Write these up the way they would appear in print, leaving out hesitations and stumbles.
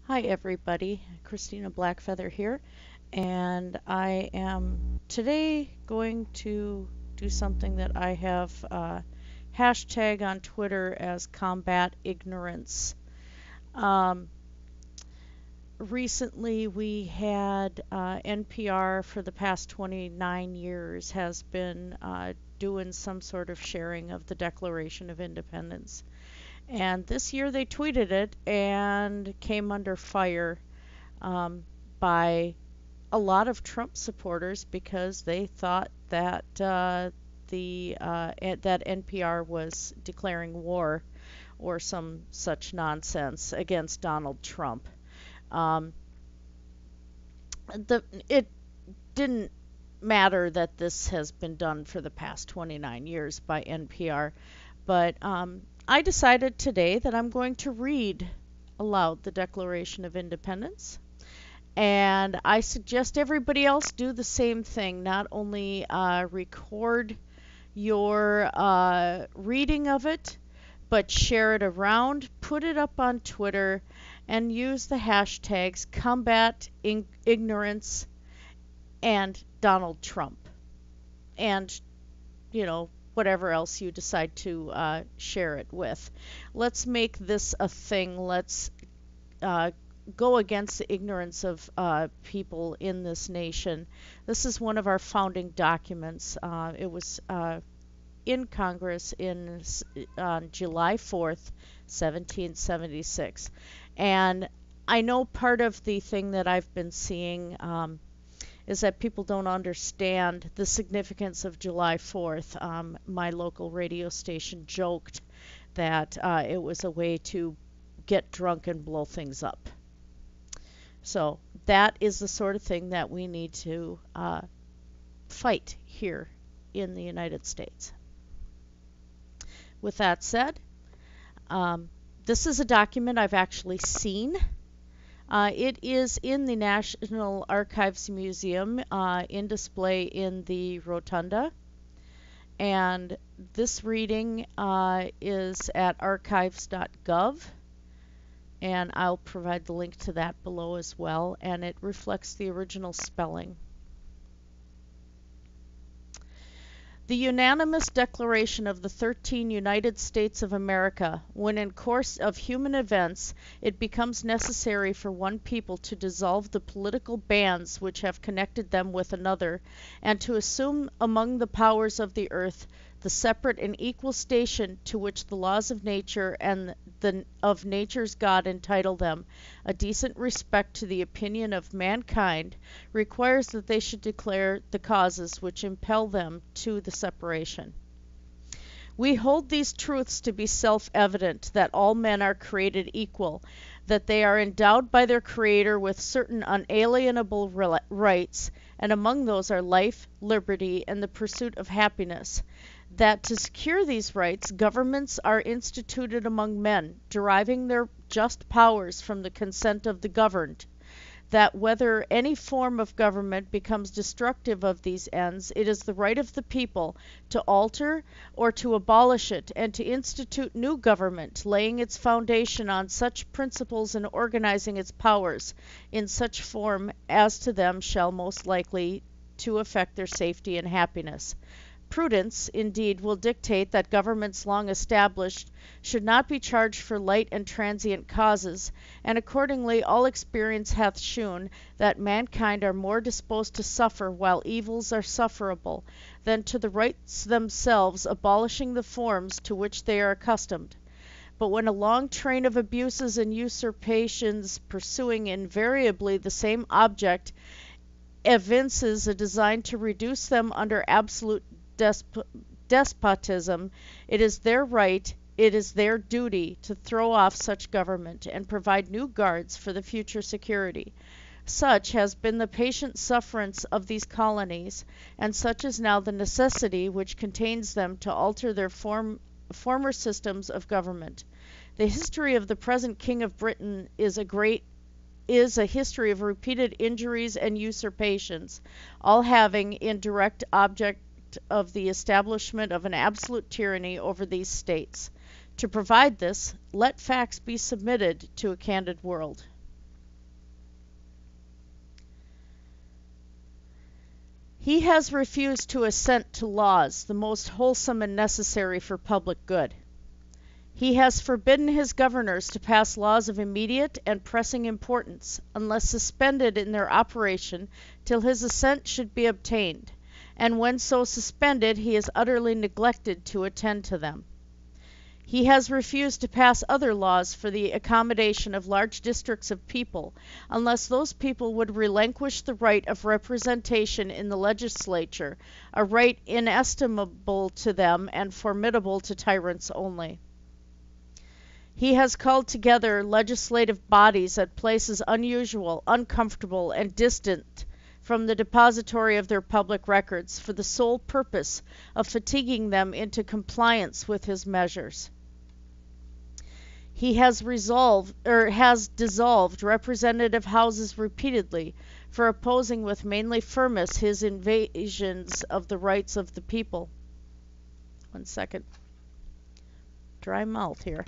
Hi everybody, Christina Blackfeather here, and I am today going to do something that I have hashtag on Twitter as combat ignorance. Um, Recently we had NPR for the past 29 years has been doing some sort of sharing of the Declaration of Independence. And this year they tweeted it and came under fire um, by a lot of Trump supporters because they thought that that NPR was declaring war or some such nonsense against Donald Trump. Um, it didn't matter that this has been done for the past 29 years by NPR, but I decided today that I'm going to read aloud the Declaration of Independence. And I suggest everybody else do the same thing. Not only record your reading of it, but share it around, put it up on Twitter, and use the hashtags combat ignorance and Donald Trump. And, whatever else you decide to share it with. Let's make this a thing. Let's uh, go against the ignorance of people in this nation. This is one of our founding documents. It was in Congress on July 4th, 1776. And I know part of the thing that I've been seeing is that people don't understand the significance of July 4th. My local radio station joked that it was a way to get drunk and blow things up. So that is the sort of thing that we need to fight here in the United States. With that said, this is a document I've actually seen. It is in the National Archives Museum in display in the Rotunda. And this reading is at archives.gov. And I'll provide the link to that below as well, and it reflects the original spelling. The unanimous declaration of the 13 United States of America, when in course of human events it becomes necessary for one people to dissolve the political bands which have connected them with another, and to assume among the powers of the earth the separate and equal station to which the laws of nature and of nature's God entitle them, a decent respect to the opinion of mankind, requires that they should declare the causes which impel them to the separation. We hold these truths to be self-evident, that all men are created equal, that they are endowed by their Creator with certain unalienable rights, and among those are life, liberty, and the pursuit of happiness. That to secure these rights, governments are instituted among men, deriving their just powers from the consent of the governed. That whether any form of government becomes destructive of these ends, it is the right of the people to alter or to abolish it, and to institute new government, laying its foundation on such principles and organizing its powers in such form as to them shall most likely to affect their safety and happiness. Prudence, indeed, will dictate that governments long established should not be charged for light and transient causes, and accordingly all experience hath shewn that mankind are more disposed to suffer while evils are sufferable, than to the rights themselves, abolishing the forms to which they are accustomed. But when a long train of abuses and usurpations, pursuing invariably the same object, evinces a design to reduce them under absolute despotism, it is their right, it is their duty to throw off such government and provide new guards for the future security. Such has been the patient sufferance of these colonies, and such is now the necessity which contains them to alter their former systems of government. The history of the present King of Britain is a history of repeated injuries and usurpations, all having in direct object of the establishment of an absolute tyranny over these states. To provide this, let facts be submitted to a candid world. He has refused to assent to laws the most wholesome and necessary for public good. He has forbidden his governors to pass laws of immediate and pressing importance, unless suspended in their operation till his assent should be obtained, and when so suspended he has utterly neglected to attend to them. He has refused to pass other laws for the accommodation of large districts of people, unless those people would relinquish the right of representation in the legislature, a right inestimable to them and formidable to tyrants only. He has called together legislative bodies at places unusual, uncomfortable, and distant from the depository of their public records, for the sole purpose of fatiguing them into compliance with his measures. He has dissolved representative houses repeatedly for opposing with mainly firmness his invasions of the rights of the people. One second. Dry mouth here.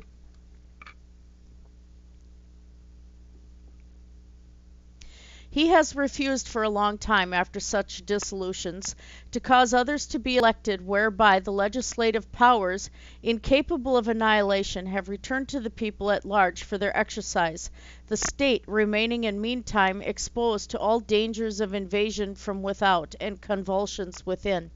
He has refused for a long time after such dissolutions to cause others to be elected, whereby the legislative powers, incapable of annihilation, have returned to the people at large for their exercise, the state remaining in meantime exposed to all dangers of invasion from without and convulsions within.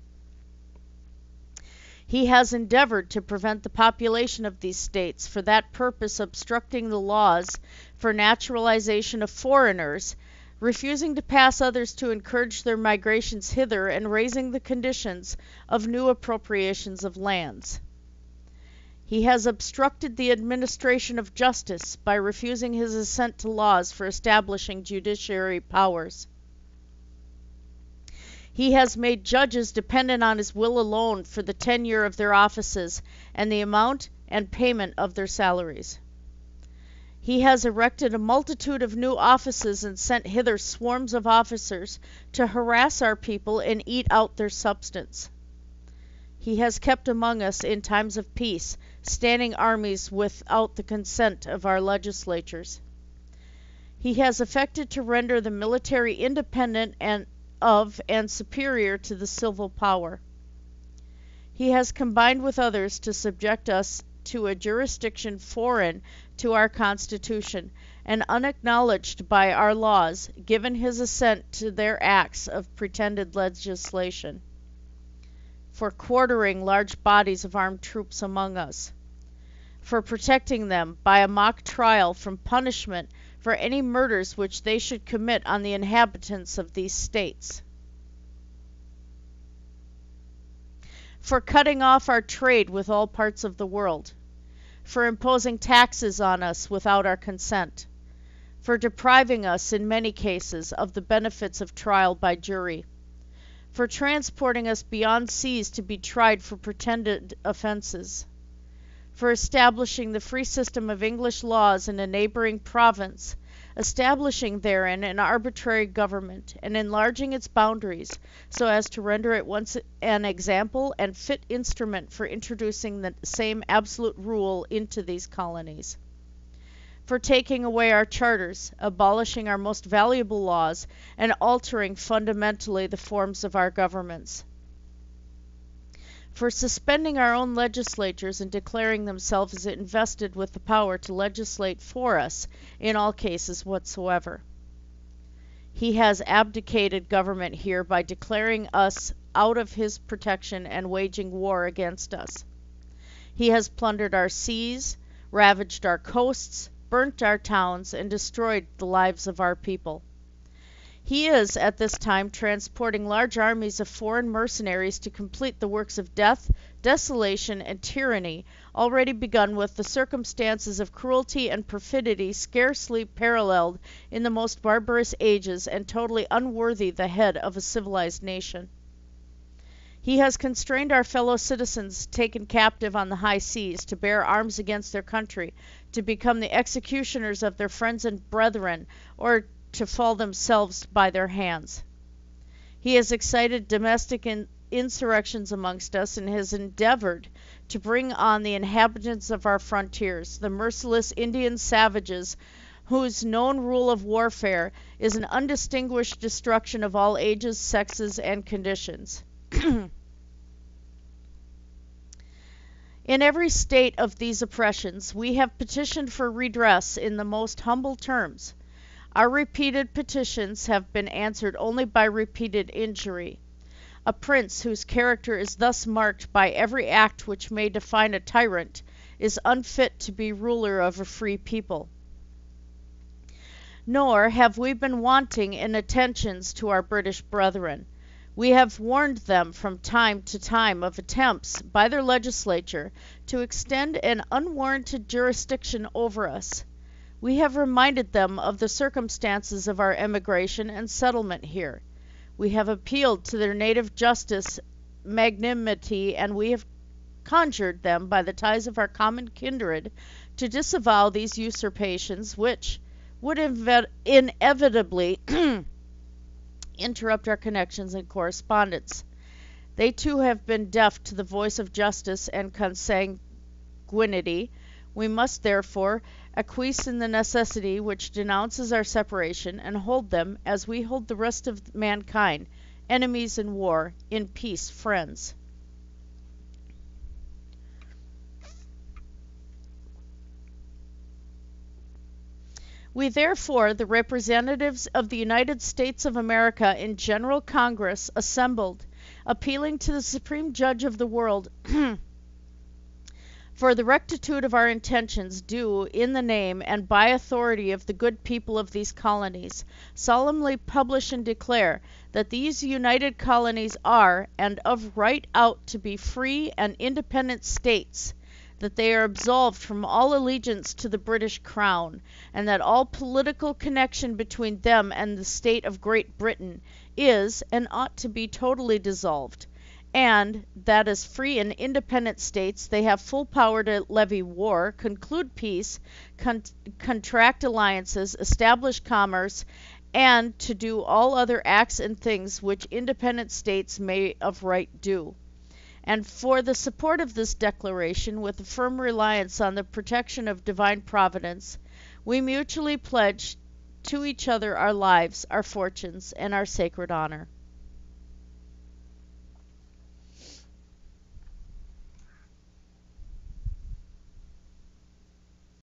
He has endeavored to prevent the population of these states, for that purpose obstructing the laws for naturalization of foreigners, refusing to pass others to encourage their migrations hither, and raising the conditions of new appropriations of lands. He has obstructed the administration of justice by refusing his assent to laws for establishing judiciary powers. He has made judges dependent on his will alone for the tenure of their offices and the amount and payment of their salaries. He has erected a multitude of new offices and sent hither swarms of officers to harass our people and eat out their substance. He has kept among us in times of peace standing armies without the consent of our legislatures. He has affected to render the military independent and superior to the civil power. He has combined with others to subject us to a jurisdiction foreign to our Constitution, and unacknowledged by our laws, given his assent to their acts of pretended legislation, for quartering large bodies of armed troops among us, for protecting them by a mock trial from punishment for any murders which they should commit on the inhabitants of these states, for cutting off our trade with all parts of the world, for imposing taxes on us without our consent, for depriving us in many cases of the benefits of trial by jury, for transporting us beyond seas to be tried for pretended offenses, for establishing the free system of English laws in a neighboring province, establishing therein an arbitrary government, and enlarging its boundaries so as to render it once an example and fit instrument for introducing the same absolute rule into these colonies, for taking away our charters, abolishing our most valuable laws, and altering fundamentally the forms of our governments, for suspending our own legislatures and declaring themselves invested with the power to legislate for us in all cases whatsoever. He has abdicated government here by declaring us out of his protection and waging war against us. He has plundered our seas, ravaged our coasts, burnt our towns, and destroyed the lives of our people. He is at this time transporting large armies of foreign mercenaries to complete the works of death, desolation, and tyranny already begun, with the circumstances of cruelty and perfidy scarcely paralleled in the most barbarous ages, and totally unworthy the head of a civilized nation. He has constrained our fellow citizens taken captive on the high seas to bear arms against their country, to become the executioners of their friends and brethren, or to fall themselves by their hands. He has excited domestic insurrections amongst us, and has endeavored to bring on the inhabitants of our frontiers, the merciless Indian savages whose known rule of warfare is an undistinguished destruction of all ages, sexes, and conditions. In every state of these oppressions, we have petitioned for redress in the most humble terms. Our repeated petitions have been answered only by repeated injury. A prince whose character is thus marked by every act which may define a tyrant is unfit to be ruler of a free people. Nor have we been wanting in attentions to our British brethren. We have warned them from time to time of attempts by their legislature to extend an unwarranted jurisdiction over us. We have reminded them of the circumstances of our emigration and settlement here. We have appealed to their native justice, magnanimity, and we have conjured them by the ties of our common kindred to disavow these usurpations which would inevitably interrupt our connections and correspondence. They too have been deaf to the voice of justice and consanguinity. We must therefore acquiesce in the necessity which denounces our separation, and hold them, as we hold the rest of mankind, enemies in war, in peace friends. We therefore, the representatives of the United States of America in General Congress, assembled, appealing to the Supreme Judge of the world for the rectitude of our intentions, do, in the name and by authority of the good people of these colonies, solemnly publish and declare that these united colonies are, and of right out, to be free and independent states, that they are absolved from all allegiance to the British Crown, and that all political connection between them and the state of Great Britain is and ought to be totally dissolved, and that as free and independent states they have full power to levy war, conclude peace, contract alliances, establish commerce, and to do all other acts and things which independent states may of right do. And for the support of this declaration, with a firm reliance on the protection of divine providence, we mutually pledge to each other our lives, our fortunes, and our sacred honor.